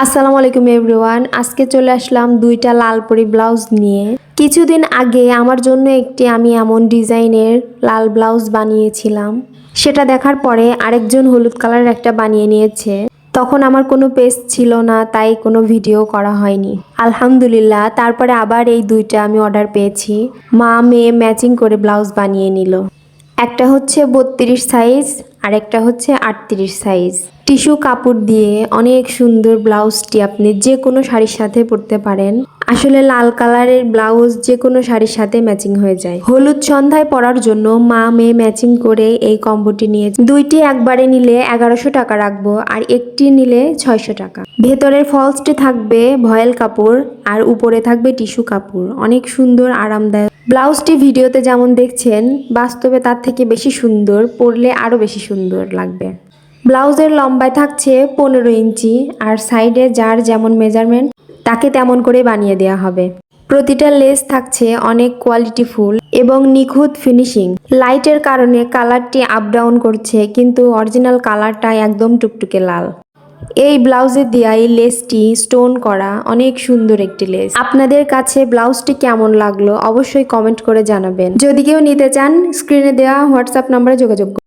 আসসালামু আলাইকুম এভরিওয়ান। আজকে চলে আসলাম দুইটা লাল পরি ব্লাউজ নিয়ে। কিছুদিন আগে আমার জন্য একটি আমি এমন ডিজাইনের লাল ব্লাউজ বানিয়েছিলাম, সেটা দেখার পরে আরেকজন হলুদ কালারের একটা বানিয়ে নিয়েছে। তখন আমার কোনো পেজ ছিল না, তাই কোনো ভিডিও করা হয়নি। আলহামদুলিল্লাহ, তারপরে আবার এই দুইটা আমি অর্ডার পেয়েছি। মা মেয়ে ম্যাচিং করে ব্লাউজ বানিয়ে নিল। একটা হচ্ছে 32 সাইজ আর একটা হচ্ছে 38 সাইজ। টিস্যু কাপড় দিয়ে অনেক সুন্দর ব্লাউজটি আপনি যে কোনো শাড়ির সাথে পরতে পারেন। আসলে লাল কালারের ব্লাউজ যে কোনো শাড়ির সাথে ম্যাচিং হয়ে যায়। হলুদ সন্ধ্যায় পরার জন্য মা মেয়ে ম্যাচিং করে এই কম্বোটি নিয়েছে। দুইটি একবারে নিলে 1100 টাকা রাখবো, আর একটি নিলে 600 টাকা। ভেতরের ফলসটি থাকবে ভয়েল কাপড় আর উপরে থাকবে টিস্যু কাপড়। অনেক সুন্দর আরামদায়ক ব্লাউজটি ভিডিওতে যেমন দেখছেন, বাস্তবে তার থেকে বেশি সুন্দর, পরলে আরও বেশি সুন্দর লাগবে। ব্লাউজের লম্বায় থাকছে 15 ইঞ্চি, আর সাইডে যার যেমন মেজারমেন্ট তাকে তেমন করে বানিয়ে দেওয়া হবে। প্রতিটা লেস থাকছে অনেক কোয়ালিটিফুল এবং নিখুঁত ফিনিশিং। লাইটের কারণে কালারটি আপ ডাউন করছে, কিন্তু অরিজিনাল কালারটা একদম টুকটুকে লাল। এই ব্লাউজে দেওয়া এই লেসটি স্টোন করা, অনেক সুন্দর একটি লেস। আপনাদের কাছে ব্লাউজটি কেমন লাগলো অবশ্যই কমেন্ট করে জানাবেন। যদি কেউ নিতে চান, স্ক্রিনে দেওয়া হোয়াটসঅ্যাপ নম্বরে যোগাযোগ করুন।